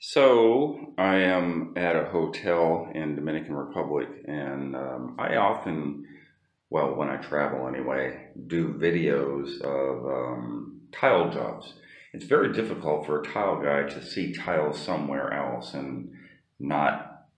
So I am at a hotel in Dominican Republic, and I often, well, when I travel anyway, do videos of tile jobs. It's very difficult for a tile guy to see tiles somewhere else and not.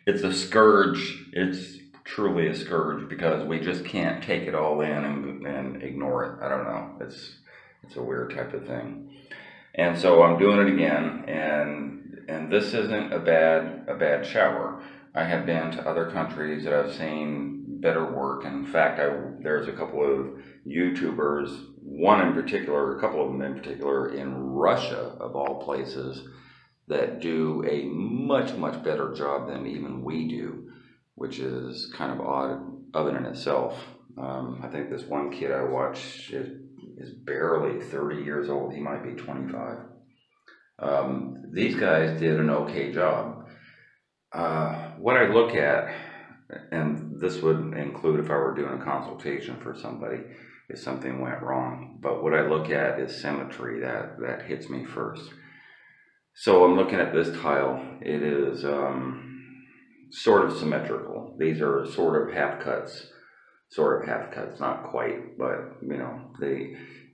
It's a scourge. It's truly a scourge because we just can't take it all in and ignore it. I don't know. It's a weird type of thing. And so I'm doing it again, and this isn't a bad shower. I have been to other countries that I've seen better work. In fact, there's a couple of YouTubers, one in particular, a couple of them in particular, in Russia of all places, that do a much better job than even we do, which is kind of odd of it in itself. I think this one kid I watched is barely 30 years old. He might be 25. These guys did an okay job. What I look at, and this would include if I were doing a consultation for somebody, if something went wrong, but what I look at is symmetry. That hits me first. So I'm looking at this tile. It is sort of symmetrical. These are sort of half cuts, not quite, but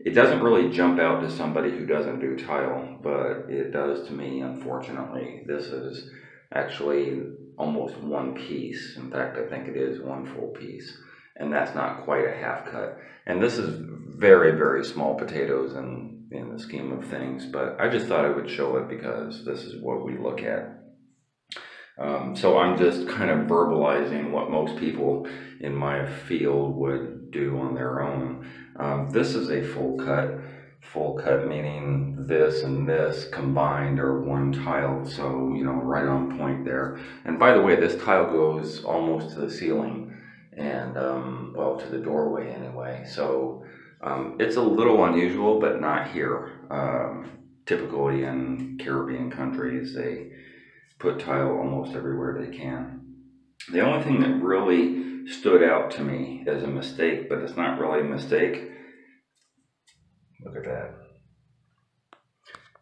it doesn't really jump out to somebody who doesn't do tile, but it does to me, unfortunately. This is actually almost one piece. In fact, I think it is one full piece, and that's not quite a half cut. And this is very small potatoes in the scheme of things, but I just thought I would show it because this is what we look at. So I'm just kind of verbalizing what most people in my field would do on their own. This is a full cut. Full cut meaning this and this combined are one tile, so right on point there. And by the way, this tile goes almost to the ceiling and well, to the doorway anyway. So it's a little unusual, but not here. Typically in Caribbean countries, they put tile almost everywhere they can. The only thing that really stood out to me as a mistake, but it's not really a mistake, look at that.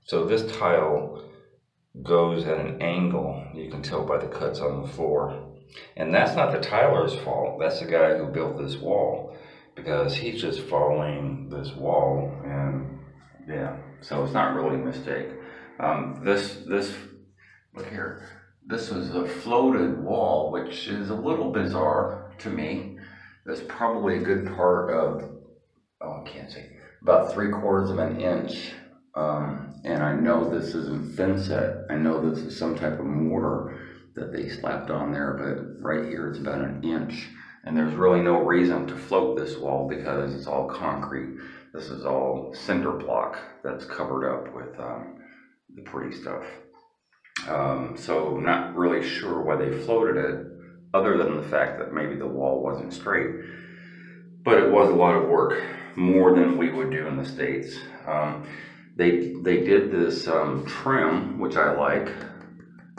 So this tile goes at an angle, you can tell by the cuts on the floor. And that's not the tiler's fault, that's the guy who built this wall, because he's just following this wall, and yeah, so it's not really a mistake. This look here. This was a floated wall, which is a little bizarre to me. That's probably a good part of, oh, I can't say, about 3/4 of an inch. And I know this isn't thin set. I know this is some type of mortar that they slapped on there, but right here it's about an inch. And there's really no reason to float this wall because it's all concrete. This is all cinder block that's covered up with the pretty stuff. So not really sure why they floated it, other than the fact that maybe the wall wasn't straight. But it was a lot of work, more than we would do in the States. They did this trim, which I like,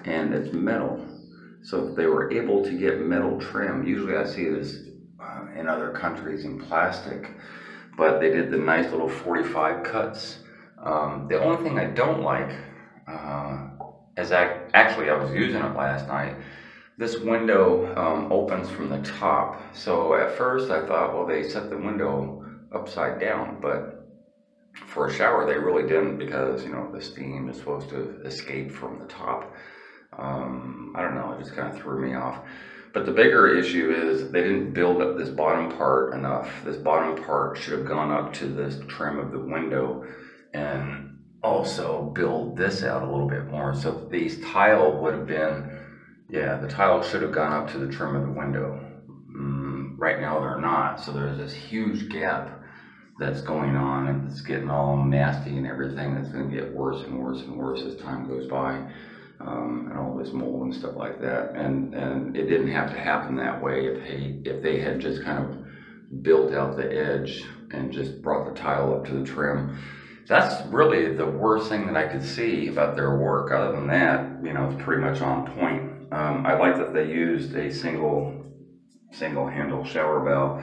and it's metal. So if they were able to get metal trim, usually I see this in other countries in plastic, but they did the nice little 45 cuts. The only thing I don't like, actually I was using it last night, this window opens from the top. So at first I thought, well, they set the window upside down, but for a shower they really didn't, because the steam is supposed to escape from the top. I don't know, it just kind of threw me off. But the bigger issue is they didn't build up this bottom part enough. This bottom part should have gone up to this trim of the window, and also build this out a little bit more. So these tile would have been, yeah, the tile should have gone up to the trim of the window. Right now they're not, so there's this huge gap that's going on, and it's getting all nasty and everything. It's going to get worse and worse and worse as time goes by, and all this mold and stuff like that. And it didn't have to happen that way if they had just kind of built out the edge and just brought the tile up to the trim. That's really the worst thing that I could see about their work. Other than that, it's pretty much on point. I like that they used a single handle shower valve.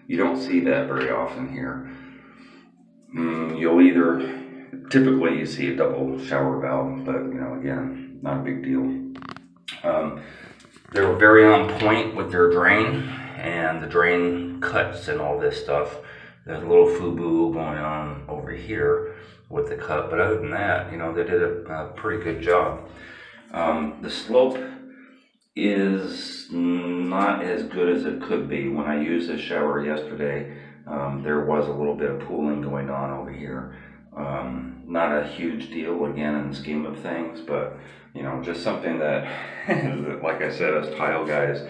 You don't see that very often here. You'll either typically you see a double shower valve, but you know, again, not a big deal. They were very on point with their drain, and the drain cuts and all this stuff. There's a little FUBU going on over here with the cut, but other than that, you know, they did a pretty good job. The slope is not as good as it could be. When I used the shower yesterday, there was a little bit of pooling going on over here. Not a huge deal, again, in the scheme of things, but you know, just something that, like I said, as tile guys,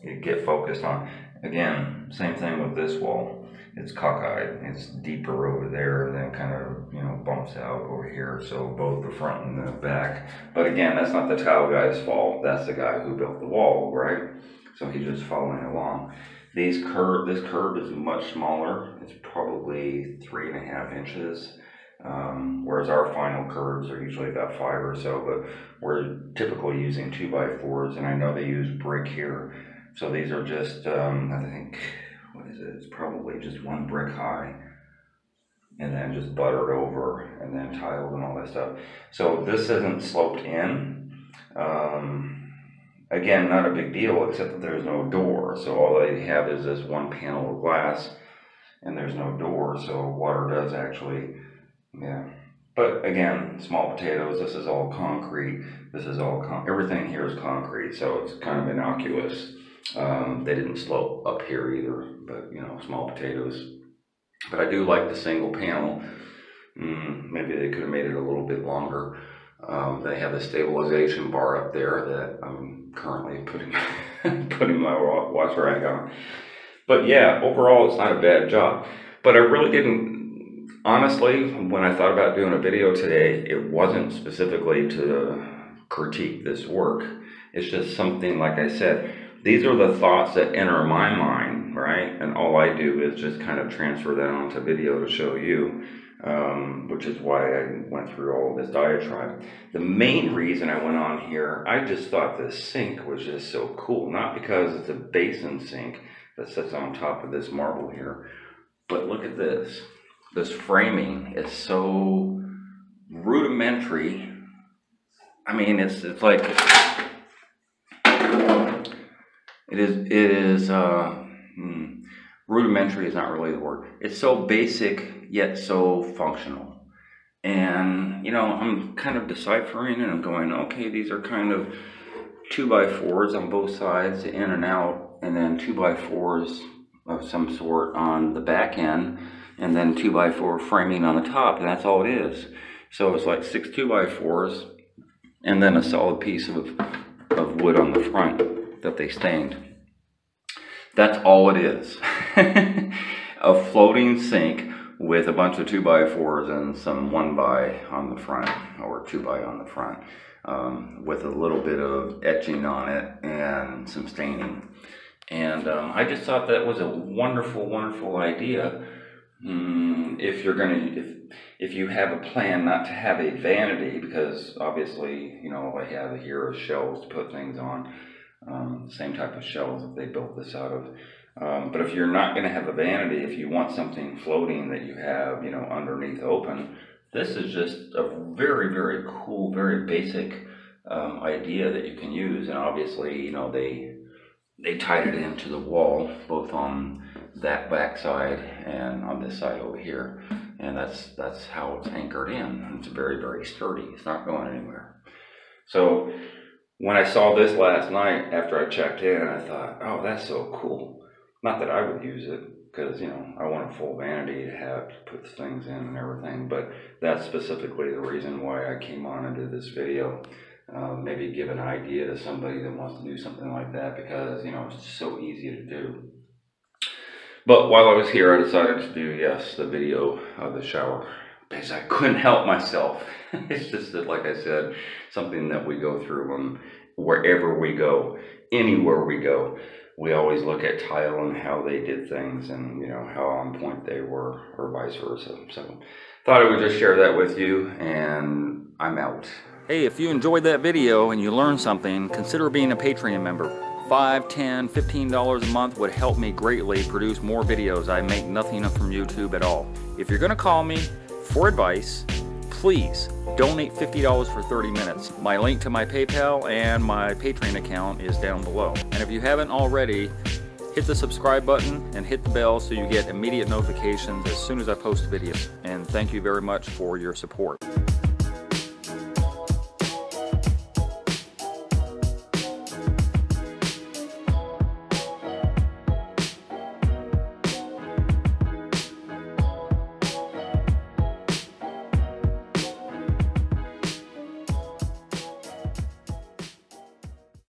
you get focused on. Again, same thing with this wall. It's cockeyed. It's deeper over there, and then kind of, you know, bumps out over here. So both the front and the back. But again, that's not the tile guy's fault. That's the guy who built the wall, right? So he's just following along. This curve is much smaller. It's probably 3.5 inches. Whereas our final curves are usually about 5 or so, but we're typically using 2x4s, and I know they use brick here. So these are just, I think, what is it? It's probably just 1 brick high, and then just buttered over, and then tiled and all that stuff. So this isn't sloped in. Again, not a big deal, except that there's no door. So all they have is this 1 panel of glass, and there's no door, so water does actually, yeah. But again, small potatoes, this is all concrete. This is all, everything here is concrete, so it's kind of innocuous. They didn't slope up here either, but you know, small potatoes. But I do like the single panel. Maybe they could have made it a little bit longer. They have a stabilization bar up there that I'm currently putting my wash rag on. But yeah, overall, it's not a bad job. But I really didn't, honestly, when I thought about doing a video today, it wasn't specifically to critique this work. It's just something, like I said, these are the thoughts that enter my mind, right? And all I do is just kind of transfer that onto video to show you, which is why I went through all of this diatribe. The main reason I went on here, I just thought this sink was just so cool. Not because it's a basin sink that sits on top of this marble here, but look at this. This framing is so rudimentary. I mean, it's like, it is rudimentary is not really the word. It's so basic, yet so functional. And, you know, I'm kind of deciphering and I'm going, okay, these are kind of 2x4s on both sides, in and out, and then 2x4s of some sort on the back end, and then 2x4 framing on the top, and that's all it is. So it's like 6 2x4s, and then a solid piece of wood on the front that they stained. That's all it is. A floating sink with a bunch of 2x4s and some 1x on the front, or 2x on the front, with a little bit of etching on it and some staining. And I just thought that was a wonderful, wonderful idea. If you have a plan not to have a vanity, because obviously, you know, I have here are shelves to put things on, same type of shelves that they built this out of. But if you're not going to have a vanity, if you want something floating that you have, you know, underneath open, this is just a very, very cool, very basic idea that you can use. And obviously, you know, they tied it into the wall, both on that back side and on this side over here, and that's how it's anchored in. It's very, very sturdy. It's not going anywhere. So when I saw this last night after I checked in, I thought, oh, that's so cool. Not that I would use it, because, you know, I want a full vanity to have to put things in and everything, but that's specifically the reason why I came on and did this video. Maybe give an idea to somebody that wants to do something like that, because, you know, it's so easy to do. But while I was here, I decided to do, yes, the video of the shower, because I couldn't help myself. It's just that, like I said, something that we go through, and wherever we go, anywhere we go, we always look at tile and how they did things, and, you know, how on point they were, or vice versa. So thought I would just share that with you, and I'm out. Hey, if you enjoyed that video and you learned something, consider being a Patreon member. $5, $10, $15 a month would help me greatly produce more videos. I make nothing from YouTube at all. If you're going to call me for advice, please donate $50 for 30 minutes. My link to my PayPal and my Patreon account is down below. And if you haven't already, hit the subscribe button and hit the bell so you get immediate notifications as soon as I post videos. And thank you very much for your support.